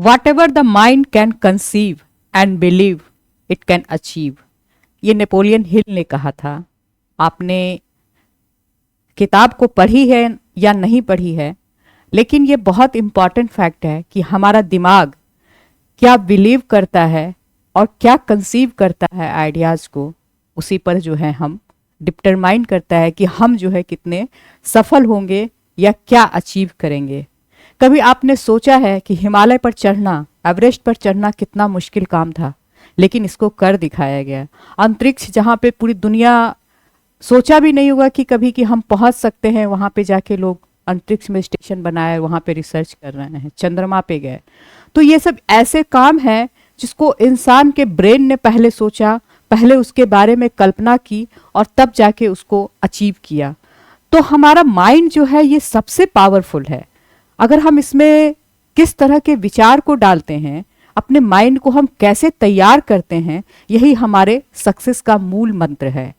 What ever the mind can conceive and believe it can achieve, ये Napoleon Hill ने कहा था। आपने किताब को पढ़ी है या नहीं पढ़ी है, लेकिन ये बहुत इंपॉर्टेंट फैक्ट है कि हमारा दिमाग क्या बिलीव करता है और क्या कंसीव करता है आइडियाज़ को, उसी पर जो है हम डिटरमाइन करता है कि हम जो है कितने सफल होंगे या क्या अचीव करेंगे। कभी आपने सोचा है कि हिमालय पर चढ़ना, एवरेस्ट पर चढ़ना कितना मुश्किल काम था, लेकिन इसको कर दिखाया गया। अंतरिक्ष जहाँ पे पूरी दुनिया सोचा भी नहीं होगा कि कभी कि हम पहुँच सकते हैं, वहाँ पे जाके लोग अंतरिक्ष में स्टेशन बनाए, वहाँ पे रिसर्च कर रहे हैं, चंद्रमा पे गए। तो ये सब ऐसे काम है जिसको इंसान के ब्रेन ने पहले सोचा, पहले उसके बारे में कल्पना की और तब जाके उसको अचीव किया। तो हमारा माइंड जो है ये सबसे पावरफुल है। अगर हम इसमें किस तरह के विचार को डालते हैं, अपने माइंड को हम कैसे तैयार करते हैं, यही हमारे सक्सेस का मूल मंत्र है।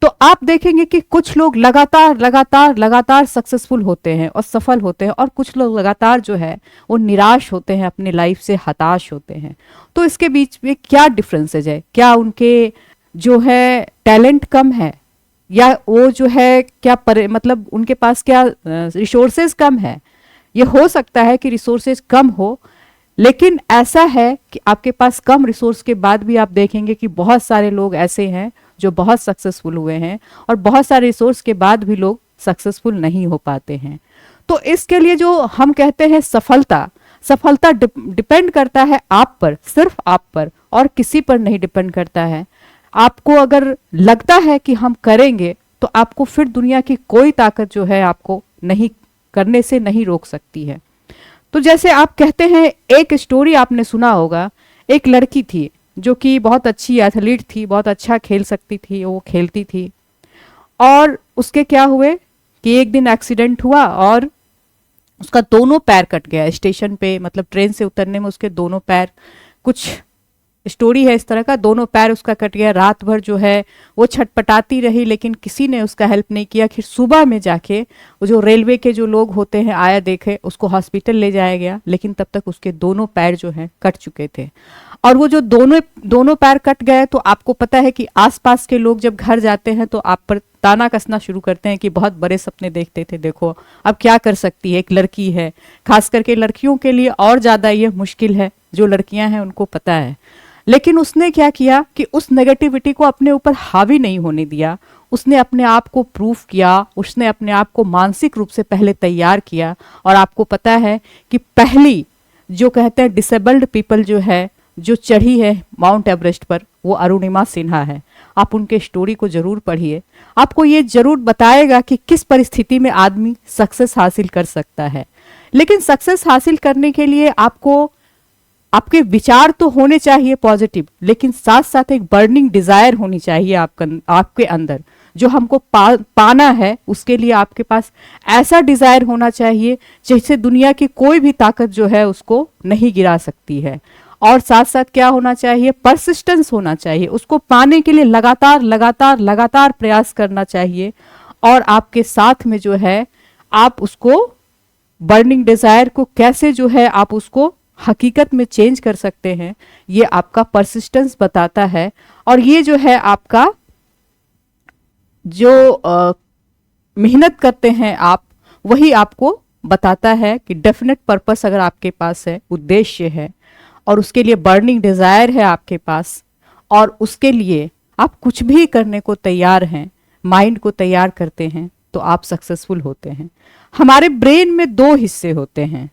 तो आप देखेंगे कि कुछ लोग लगातार लगातार लगातार सक्सेसफुल होते हैं और सफल होते हैं, और कुछ लोग लगातार जो है वो निराश होते हैं, अपने लाइफ से हताश होते हैं। तो इसके बीच में क्या डिफरेंसेज है? क्या उनके जो है टैलेंट कम है, या वो जो है क्या मतलब उनके पास क्या रिसोर्सेज कम है? ये हो सकता है कि रिसोर्सेज कम हो, लेकिन ऐसा है कि आपके पास कम रिसोर्स के बाद भी आप देखेंगे कि बहुत सारे लोग ऐसे हैं जो बहुत सक्सेसफुल हुए हैं, और बहुत सारे रिसोर्स के बाद भी लोग सक्सेसफुल नहीं हो पाते हैं। तो इसके लिए जो हम कहते हैं सफलता, सफलता डिपेंड करता है आप पर, सिर्फ आप पर, और किसी पर नहीं डिपेंड करता है। आपको अगर लगता है कि हम करेंगे, तो आपको फिर दुनिया की कोई ताकत जो है आपको नहीं करने से नहीं रोक सकती है। तो जैसे आप कहते हैं, एक स्टोरी आपने सुना होगा, एक लड़की थी जो कि बहुत अच्छी एथलीट थी, बहुत अच्छा खेल सकती थी, वो खेलती थी, और उसके क्या हुए कि एक दिन एक्सीडेंट हुआ और उसका दोनों पैर कट गया स्टेशन पे, मतलब ट्रेन से उतरने में उसके दोनों पैर, कुछ स्टोरी है इस तरह का, दोनों पैर उसका कट गया। रात भर जो है वो छटपटाती रही, लेकिन किसी ने उसका हेल्प नहीं किया। फिर सुबह में जाके वो जो रेलवे के जो लोग होते हैं आया, देखे, उसको हॉस्पिटल ले जाया गया, लेकिन तब तक उसके दोनों पैर जो हैं कट चुके थे। और वो जो दोनों पैर कट गए, तो आपको पता है कि आसपास के लोग जब घर जाते हैं तो आप पर ताना कसना शुरू करते हैं कि बहुत बड़े सपने देखते थे, देखो अब क्या कर सकती है, एक लड़की है। खास करके लड़कियों के लिए और ज़्यादा ये मुश्किल है, जो लड़कियां हैं उनको पता है। लेकिन उसने क्या किया कि उस नेगेटिविटी को अपने ऊपर हावी नहीं होने दिया। उसने अपने आप को प्रूफ किया, उसने अपने आप को मानसिक रूप से पहले तैयार किया। और आपको पता है कि पहली जो कहते हैं डिसेबल्ड पीपल जो है, जो चढ़ी है माउंट एवरेस्ट पर, वो अरुणिमा सिन्हा है। आप उनके स्टोरी को जरूर पढ़िए, आपको ये जरूर बताएगा कि किस परिस्थिति में आदमी सक्सेस हासिल कर सकता है। लेकिन सक्सेस हासिल करने के लिए आपको, आपके विचार तो होने चाहिए पॉजिटिव, लेकिन साथ साथ एक बर्निंग डिजायर होनी चाहिए आपके अंदर, जो हमको पाना है। उसके लिए आपके पास ऐसा डिजायर होना चाहिए जिससे दुनिया की कोई भी ताकत जो है उसको नहीं गिरा सकती है। और साथ साथ क्या होना चाहिए, परसिस्टेंस होना चाहिए। उसको पाने के लिए लगातार लगातार लगातार प्रयास करना चाहिए। और आपके साथ में जो है आप उसको बर्निंग डिजायर को कैसे जो है आप उसको हकीकत में चेंज कर सकते हैं, ये आपका परसिस्टेंस बताता है। और ये जो है आपका जो मेहनत करते हैं आप, वही आपको बताता है कि डेफिनेट पर्पस अगर आपके पास है, उद्देश्य है, और उसके लिए बर्निंग डिजायर है आपके पास, और उसके लिए आप कुछ भी करने को तैयार हैं, माइंड को तैयार करते हैं, तो आप सक्सेसफुल होते हैं। हमारे ब्रेन में दो हिस्से होते हैं,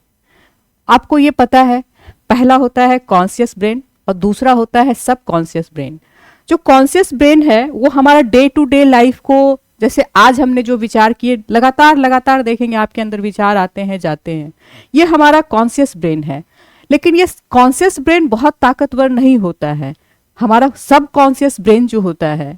आपको ये पता है। पहला होता है कॉन्शियस ब्रेन और दूसरा होता है सब कॉन्शियस ब्रेन। जो कॉन्शियस ब्रेन है वो हमारा डे टू डे लाइफ को, जैसे आज हमने जो विचार किए, लगातार लगातार देखेंगे आपके अंदर विचार आते हैं जाते हैं, ये हमारा कॉन्शियस ब्रेन है। लेकिन ये कॉन्शियस ब्रेन बहुत ताकतवर नहीं होता है। हमारा सब कॉन्शियस ब्रेन जो होता है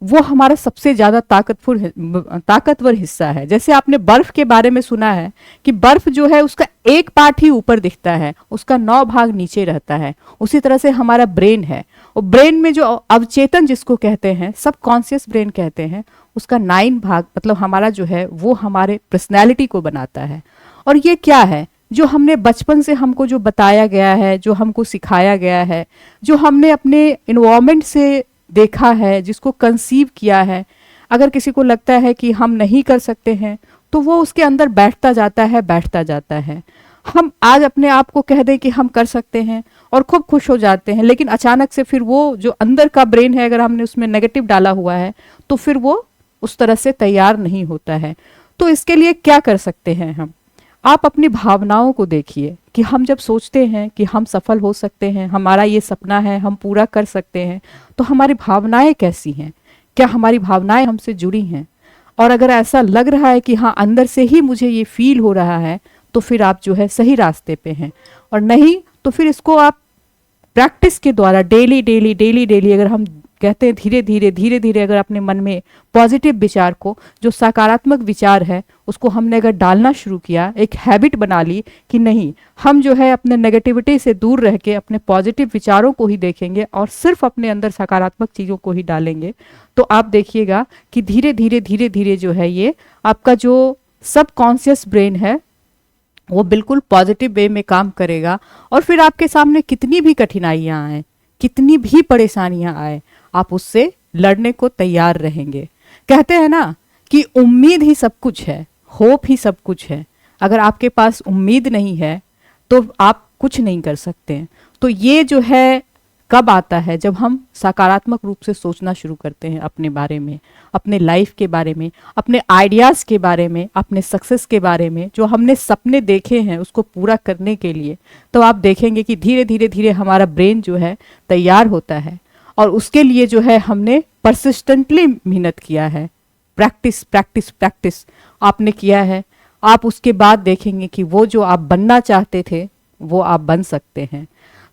वो हमारा सबसे ज्यादा ताकतवर हिस्सा है। जैसे आपने बर्फ के बारे में सुना है कि बर्फ जो है उसका एक पार्ट ही ऊपर दिखता है, उसका 9 भाग नीचे रहता है। उसी तरह से हमारा ब्रेन है, और ब्रेन में जो अवचेतन जिसको कहते हैं, सब कॉन्शियस ब्रेन कहते हैं, उसका 9 भाग, मतलब हमारा जो है वो हमारे पर्सनैलिटी को बनाता है। और ये क्या है, जो हमने बचपन से हमको जो बताया गया है, जो हमको सिखाया गया है, जो हमने अपने इन्वायरमेंट से देखा है, जिसको कंसीव किया है, अगर किसी को लगता है कि हम नहीं कर सकते हैं तो वो उसके अंदर बैठता जाता है, बैठता जाता है। हम आज अपने आप को कह दें कि हम कर सकते हैं और खूब खुश हो जाते हैं, लेकिन अचानक से फिर वो जो अंदर का ब्रेन है, अगर हमने उसमें नेगेटिव डाला हुआ है तो फिर वो उस तरह से तैयार नहीं होता है। तो इसके लिए क्या कर सकते हैं हम? आप अपनी भावनाओं को देखिए कि हम जब सोचते हैं कि हम सफल हो सकते हैं, हमारा ये सपना है, हम पूरा कर सकते हैं, तो हमारी भावनाएं कैसी हैं? क्या हमारी भावनाएं हमसे जुड़ी हैं? और अगर ऐसा लग रहा है कि हाँ अंदर से ही मुझे ये फील हो रहा है, तो फिर आप जो है सही रास्ते पे हैं। और नहीं तो फिर इसको आप प्रैक्टिस के द्वारा डेली डेली डेली डेली, अगर हम कहते हैं धीरे धीरे अगर अपने मन में पॉजिटिव विचार को, जो सकारात्मक विचार है, उसको हमने अगर डालना शुरू किया, एक हैबिट बना ली कि नहीं हम जो है अपने नेगेटिविटी से दूर रह के अपने पॉजिटिव विचारों को ही देखेंगे और सिर्फ अपने अंदर सकारात्मक चीज़ों को ही डालेंगे, तो आप देखिएगा कि धीरे धीरे जो है ये आपका जो सबकॉन्शियस ब्रेन है वो बिल्कुल पॉजिटिव वे में काम करेगा। और फिर आपके सामने कितनी भी कठिनाइयां आए, कितनी भी परेशानियां आए, आप उससे लड़ने को तैयार रहेंगे। कहते हैं ना कि उम्मीद ही सब कुछ है, होप ही सब कुछ है। अगर आपके पास उम्मीद नहीं है तो आप कुछ नहीं कर सकते हैं। तो ये जो है कब आता है? जब हम सकारात्मक रूप से सोचना शुरू करते हैं अपने बारे में, अपने लाइफ के बारे में, अपने आइडियाज़ के बारे में, अपने सक्सेस के बारे में, जो हमने सपने देखे हैं उसको पूरा करने के लिए। तो आप देखेंगे कि धीरे धीरे हमारा ब्रेन जो है तैयार होता है और उसके लिए जो है हमने परसिस्टेंटली मेहनत किया है, प्रैक्टिस प्रैक्टिस प्रैक्टिस आपने किया है। आप उसके बाद देखेंगे कि वो जो आप बनना चाहते थे वो आप बन सकते हैं।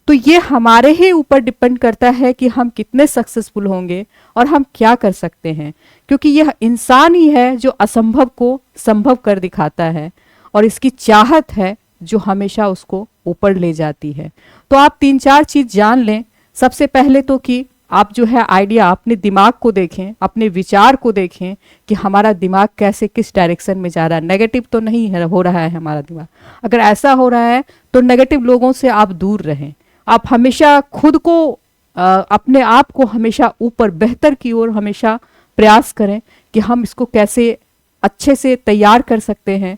तो ये हमारे ही ऊपर डिपेंड करता है कि हम कितने सक्सेसफुल होंगे और हम क्या कर सकते हैं, क्योंकि यह इंसान ही है जो असंभव को संभव कर दिखाता है और इसकी चाहत है जो हमेशा उसको ऊपर ले जाती है। तो आप 3-4 चीज़ जान लें। सबसे पहले तो कि आप जो है आइडिया अपने दिमाग को देखें, अपने विचार को देखें कि हमारा दिमाग कैसे किस डायरेक्शन में जा रहा है। नेगेटिव तो नहीं है हो रहा है हमारा दिमाग। अगर ऐसा हो रहा है तो नेगेटिव लोगों से आप दूर रहें। आप हमेशा खुद को अपने आप को हमेशा ऊपर बेहतर की ओर हमेशा प्रयास करें कि हम इसको कैसे अच्छे से तैयार कर सकते हैं,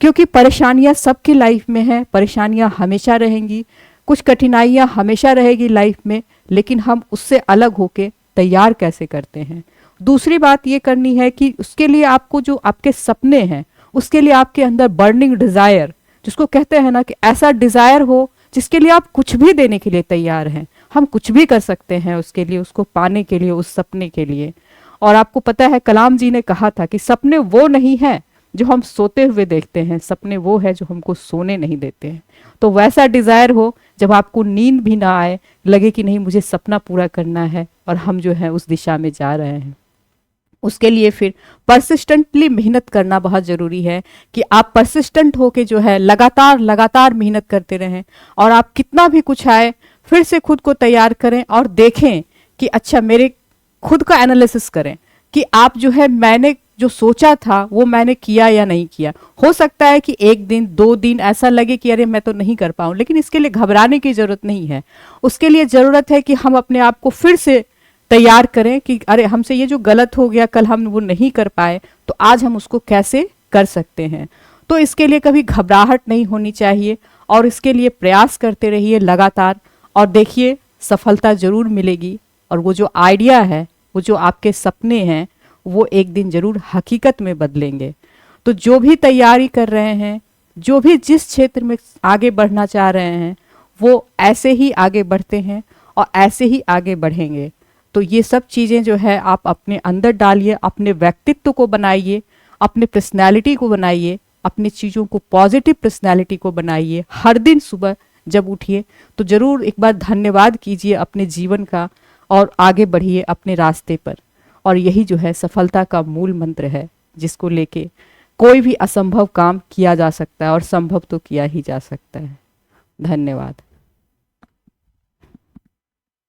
क्योंकि परेशानियां सबकी लाइफ में हैं, परेशानियां हमेशा रहेंगी, कुछ कठिनाइयां हमेशा रहेगी लाइफ में, लेकिन हम उससे अलग होके तैयार कैसे करते हैं। दूसरी बात ये करनी है कि उसके लिए आपको जो आपके सपने हैं उसके लिए आपके अंदर बर्निंग डिज़ायर, जिसको कहते हैं ना कि ऐसा डिज़ायर हो जिसके लिए आप कुछ भी देने के लिए तैयार हैं। हम कुछ भी कर सकते हैं उसके लिए, उसको पाने के लिए, उस सपने के लिए। और आपको पता है कलाम जी ने कहा था कि सपने वो नहीं हैं जो हम सोते हुए देखते हैं, सपने वो है जो हमको सोने नहीं देते हैं। तो वैसा डिज़ायर हो जब आपको नींद भी ना आए, लगे कि नहीं मुझे सपना पूरा करना है और हम जो है उस दिशा में जा रहे हैं। उसके लिए फिर परसिस्टेंटली मेहनत करना बहुत ज़रूरी है कि आप परसिस्टेंट होके जो है लगातार लगातार मेहनत करते रहें और आप कितना भी कुछ आए फिर से खुद को तैयार करें और देखें कि अच्छा मेरे खुद का एनालिसिस करें कि आप जो है मैंने जो सोचा था वो मैंने किया या नहीं किया। हो सकता है कि 1 दिन 2 दिन ऐसा लगे कि अरे मैं तो नहीं कर पाऊँ, लेकिन इसके लिए घबराने की ज़रूरत नहीं है। उसके लिए ज़रूरत है कि हम अपने आप को फिर से तैयार करें कि अरे हमसे ये जो गलत हो गया, कल हम वो नहीं कर पाए, तो आज हम उसको कैसे कर सकते हैं। तो इसके लिए कभी घबराहट नहीं होनी चाहिए और इसके लिए प्रयास करते रहिए लगातार, और देखिए सफलता ज़रूर मिलेगी। और वो जो आइडिया है, वो जो आपके सपने हैं, वो एक दिन ज़रूर हकीकत में बदलेंगे। तो जो भी तैयारी कर रहे हैं, जो भी जिस क्षेत्र में आगे बढ़ना चाह रहे हैं, वो ऐसे ही आगे बढ़ते हैं और ऐसे ही आगे बढ़ेंगे। तो ये सब चीज़ें जो है आप अपने अंदर डालिए, अपने व्यक्तित्व को बनाइए, अपने पर्सनैलिटी को बनाइए, अपनी चीज़ों को पॉजिटिव पर्सनैलिटी को बनाइए। हर दिन सुबह जब उठिए तो ज़रूर एक बार धन्यवाद कीजिए अपने जीवन का और आगे बढ़िए अपने रास्ते पर। और यही जो है सफलता का मूल मंत्र है, जिसको लेके कोई भी असंभव काम किया जा सकता है और संभव तो किया ही जा सकता है। धन्यवाद।